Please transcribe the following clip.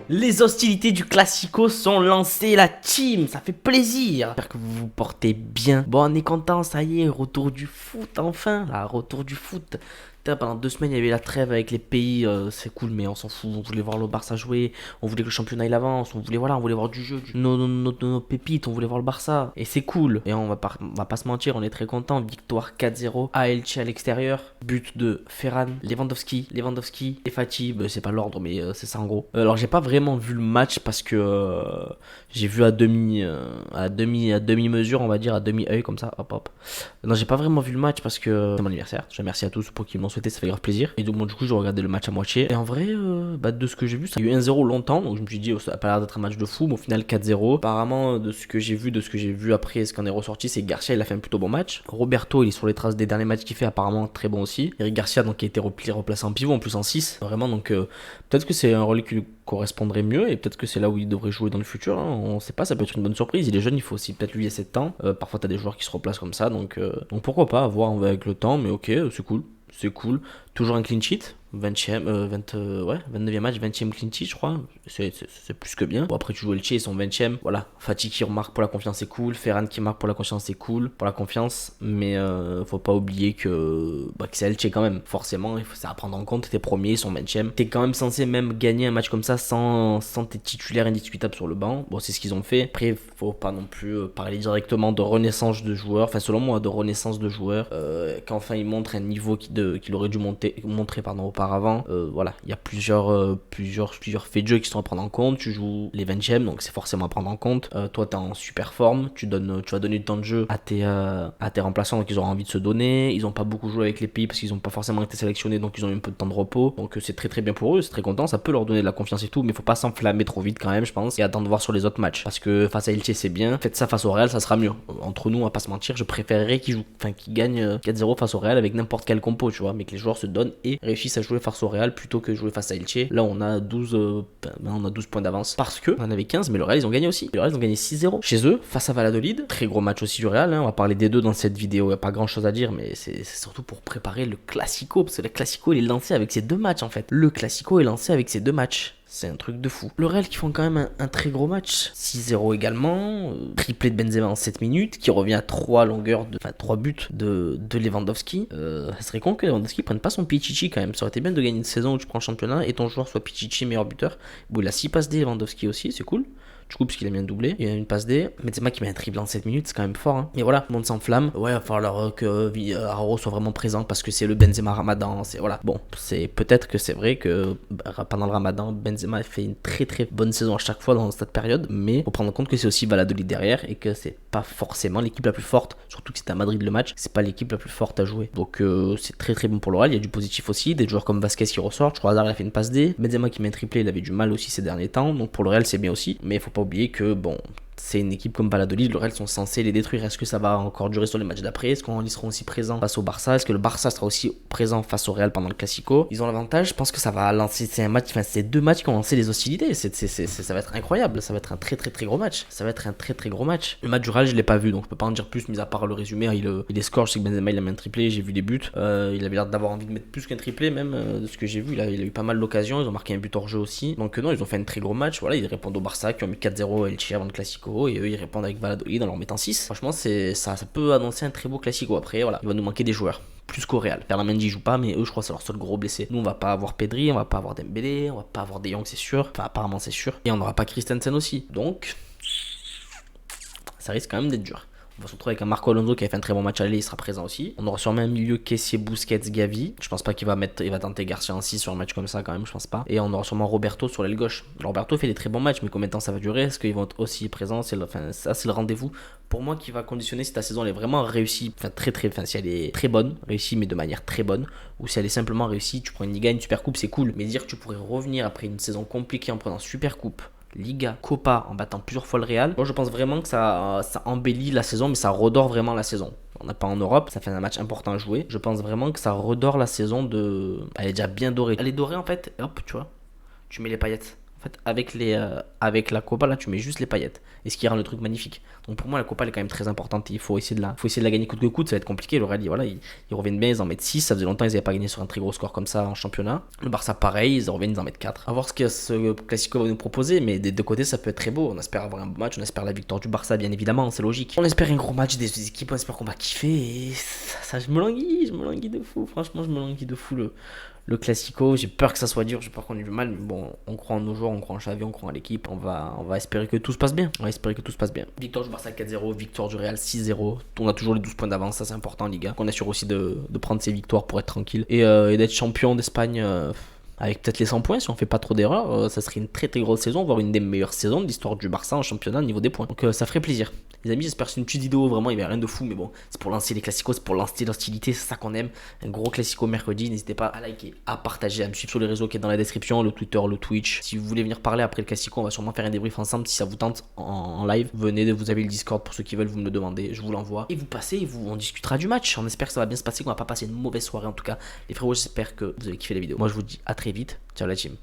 Les hostilités du Classico sont lancées, la team, ça fait plaisir. J'espère que vous vous portez bien. Bon, on est content, ça y est, retour du foot enfin, là, retour du foot. Putain, pendant 2 semaines, il y avait la trêve avec les pays, c'est cool, mais on s'en fout. On voulait voir le Barça jouer, on voulait que le championnat il avance, on voulait voir du jeu, nos pépites, on voulait voir le Barça. Et c'est cool. Et on va pas se mentir, on est très content. Victoire 4-0 à Elche à l'extérieur. But de Ferran, Lewandowski et Fati. C'est pas l'ordre, mais c'est ça en gros. Alors j'ai pas vraiment vu le match parce que j'ai vu à demi mesure, on va dire, à demi œil comme ça. Hop hop. Non, j'ai pas vraiment vu le match parce que c'est mon anniversaire. Je remercie à tous pour qui m'ont souhaité, ça fait grave plaisir. Et donc, bon, du coup, j'ai regardé le match à moitié. Et en vrai, de ce que j'ai vu, ça a eu 1-0 longtemps. Donc, je me suis dit, ça a pas l'air d'être un match de fou. Mais au final, 4-0. Apparemment, de ce que j'ai vu après, ce qu'on est ressorti, c'est que Garcia, il a fait un plutôt bon match. Roberto, il est sur les traces des derniers matchs qu'il fait, apparemment très bon aussi. Eric Garcia, donc, qui a été replacé en pivot, en plus en 6. Vraiment, donc, peut-être que c'est un rôle qui lui correspondrait mieux et peut-être que c'est là où il devrait jouer dans le futur, hein. On sait pas, ça peut être une bonne surprise. Il est jeune, il faut aussi peut-être lui laisser de temps. Parfois t'as des joueurs qui se replacent comme ça, donc pourquoi pas, à voir avec le temps, mais ok, c'est cool. Toujours un clean sheet, 29e match, 20e clean sheet, je crois. C'est plus que bien. Bon, après, tu joues Elche, ils sont 20e. Voilà, Fati qui remarque pour la confiance, c'est cool. Ferran qui marque pour la confiance, c'est cool. Pour la confiance, mais faut pas oublier que c'est Elche quand même. Forcément, c'est à prendre en compte. T'es premier, ils sont 20e. T'es quand même censé même gagner un match comme ça sans tes titulaires indiscutables sur le banc. Bon, c'est ce qu'ils ont fait. Après, faut pas non plus parler directement de renaissance de joueurs. Enfin, selon moi, de renaissance de joueurs. Qu'enfin, ils montrent un niveau qu'il aurait dû montrer auparavant. Voilà, il y a plusieurs faits de jeu qui sont à prendre en compte. Tu joues les 20e, donc c'est forcément à prendre en compte. Toi, t'es en super forme. Tu vas donner du temps de jeu à tes remplaçants, donc ils auront envie de se donner. Ils ont pas beaucoup joué avec les pays parce qu'ils ont pas forcément été sélectionnés, donc ils ont eu un peu de temps de repos. Donc c'est très très bien pour eux, c'est très content. Ça peut leur donner de la confiance et tout, mais faut pas s'enflammer trop vite quand même, je pense, et attendre de voir sur les autres matchs. Parce que face à Elche, c'est bien. Faites ça face au Real, ça sera mieux. Entre nous, on va pas se mentir, je préférerais qu'ils gagnent 4-0 face au Real avec n'importe quel compo, tu vois, mais que les joueurs se donnent et réussissent à jouer face au Real plutôt que jouer face à Elche. Là, on a 12 points d'avance parce que on en avait 15, mais le Real, ils ont gagné aussi. Le Real, ils ont gagné 6-0 chez eux face à Valladolid. Très gros match aussi du Real, hein. On va parler des deux dans cette vidéo. Il n'y a pas grand chose à dire, mais c'est surtout pour préparer le Classico, parce que le Classico, il est lancé avec ces deux matchs en fait. Le Classico est lancé avec ces deux matchs. C'est un truc de fou. Le Real qui font quand même un très gros match. 6-0 également. Triplé de Benzema en 7 minutes. Qui revient à 3 buts de Lewandowski. Ça serait con que Lewandowski prenne pas son Pichichi quand même. Ça aurait été bien de gagner une saison où tu prends le championnat et ton joueur soit Pichichi meilleur buteur. Bon, il a 6 passes D, Lewandowski aussi, c'est cool. Du coup, puisqu'il a bien doublé, il y a une passe D. Benzema qui met un triple en 7 minutes, c'est quand même fort, hein. Et voilà, le monde s'enflamme. Ouais, il va falloir que Araujo soit vraiment présent parce que c'est le Benzema Ramadan. Voilà. Bon, c'est peut-être que c'est vrai que pendant le Ramadan, Benzema fait une très très bonne saison à chaque fois dans cette période, mais faut prendre en compte que c'est aussi Valladolid derrière et que c'est pas forcément l'équipe la plus forte. Surtout que c'était à Madrid le match, c'est pas l'équipe la plus forte à jouer. Donc c'est très très bon pour le Real. Il y a du positif aussi, des joueurs comme Vasquez qui ressortent. Je crois Hazard il a fait une passe D. Benzema qui met un triplé, il avait du mal aussi ces derniers temps. Donc pour le Real c'est bien aussi, mais il faut pas oublier que bon, c'est une équipe comme Valladolid, le Real sont censés les détruire. Est-ce que ça va encore durer sur les matchs d'après? Est-ce qu'ils seront aussi présents face au Barça? Est-ce que le Barça sera aussi présent face au Real pendant le Classico? Ils ont l'avantage, je pense que ça va lancer, c'est deux matchs qui ont lancé les hostilités. Ça va être incroyable, ça va être un très très très gros match. Le match du Real, je l'ai pas vu, donc je peux pas en dire plus, mis à part le résumé. Il est score, je sais que Benzema il a mis un triplé, j'ai vu des buts. Il avait l'air d'avoir envie de mettre plus qu'un triplé, même de ce que j'ai vu. Il a eu pas mal d'occasions, ils ont marqué un but hors jeu aussi. Donc non, ils ont fait un très gros match. Voilà, ils répondent au Barça qui ont mis 4-0 à Elche avant le Classico. Et eux ils répondent avec Valladolid en leur mettant 6. Franchement ça peut annoncer un très beau Classico. Après voilà, il va nous manquer des joueurs plus qu'au Real. Ferland-Mendy joue pas, mais eux je crois que c'est leur seul gros blessé. Nous on va pas avoir Pedri, on va pas avoir Dembélé, on va pas avoir De Jong, c'est sûr. Enfin apparemment c'est sûr. Et on n'aura pas Christensen aussi. Donc ça risque quand même d'être dur. On va se retrouver avec un Marco Alonso qui a fait un très bon match à l'aller, il sera présent aussi. On aura sûrement un milieu Kessié, Busquets, Gavi. Je pense pas qu'il va tenter Garcia en 6 sur un match comme ça quand même, je pense pas. Et on aura sûrement Roberto sur l'aile gauche. Roberto fait des très bons matchs, mais combien de temps ça va durer? Est-ce qu'ils vont être aussi présents? C'est le rendez-vous pour moi qui va conditionner si ta saison elle est vraiment réussie, si elle est très bonne, réussie mais de manière très bonne, ou si elle est simplement réussie, tu prends une Liga, une Super Coupe, c'est cool. Mais dire que tu pourrais revenir après une saison compliquée en prenant Super Coupe, Liga, Copa, en battant plusieurs fois le Real. Moi je pense vraiment que ça embellit la saison, mais ça redore vraiment la saison. On n'a pas en Europe, ça fait un match important à jouer. Je pense vraiment que ça redore la saison Elle est déjà bien dorée. Elle est dorée en fait, et hop, tu vois, tu mets les paillettes. fait, avec la Copa, là, tu mets juste les paillettes. Et ce qui rend le truc magnifique. Donc pour moi, la Copa, elle est quand même très importante. Il faut essayer de la gagner coûte que coûte. Ça va être compliqué. Le Real, voilà, ils reviennent bien, ils en mettent 6. Ça faisait longtemps qu'ils n'avaient pas gagné sur un très gros score comme ça en championnat. Le Barça, pareil, ils reviennent, ils en mettent 4. À voir ce que ce Classico va nous proposer. Mais des deux côtés, ça peut être très beau. On espère avoir un bon match. On espère la victoire du Barça, bien évidemment. C'est logique. On espère un gros match des équipes. On espère qu'on va kiffer. Et ça je me languis de fou. Franchement, je me languis de fou le Classico. J'ai peur que ça soit dur, j'ai peur qu'on ait du mal, mais bon, on croit en nos joueurs, on croit en Xavi, on croit en l'équipe, on va espérer que tout se passe bien. Victoire du Barça 4-0, victoire du Real 6-0. On a toujours les 12 points d'avance, ça c'est important en Liga. On assure aussi de prendre ses victoires pour être tranquille et d'être champion d'Espagne. Avec peut-être les 100 points, si on fait pas trop d'erreurs, ça serait une très très grosse saison, voire une des meilleures saisons de l'histoire du Barça en championnat au niveau des points. Donc ça ferait plaisir. Les amis, j'espère que c'est une petite vidéo, vraiment il n'y avait rien de fou, mais bon, c'est pour lancer les classicos, c'est pour lancer l'hostilité, c'est ça qu'on aime. Un gros classico mercredi, n'hésitez pas à liker, à partager, à me suivre sur les réseaux qui est dans la description, le Twitter, le Twitch. Si vous voulez venir parler après le classico, on va sûrement faire un débrief ensemble, si ça vous tente en live. Venez, vous avez le Discord pour ceux qui veulent, vous me le demandez, je vous l'envoie. Et vous passez, on discutera du match, on espère que ça va bien se passer, qu'on va pas passer une mauvaise soirée en tout cas. Les frérots, j'espère que vous avez kiffé la vidéo. Moi je vous dis à très vite, ciao la team.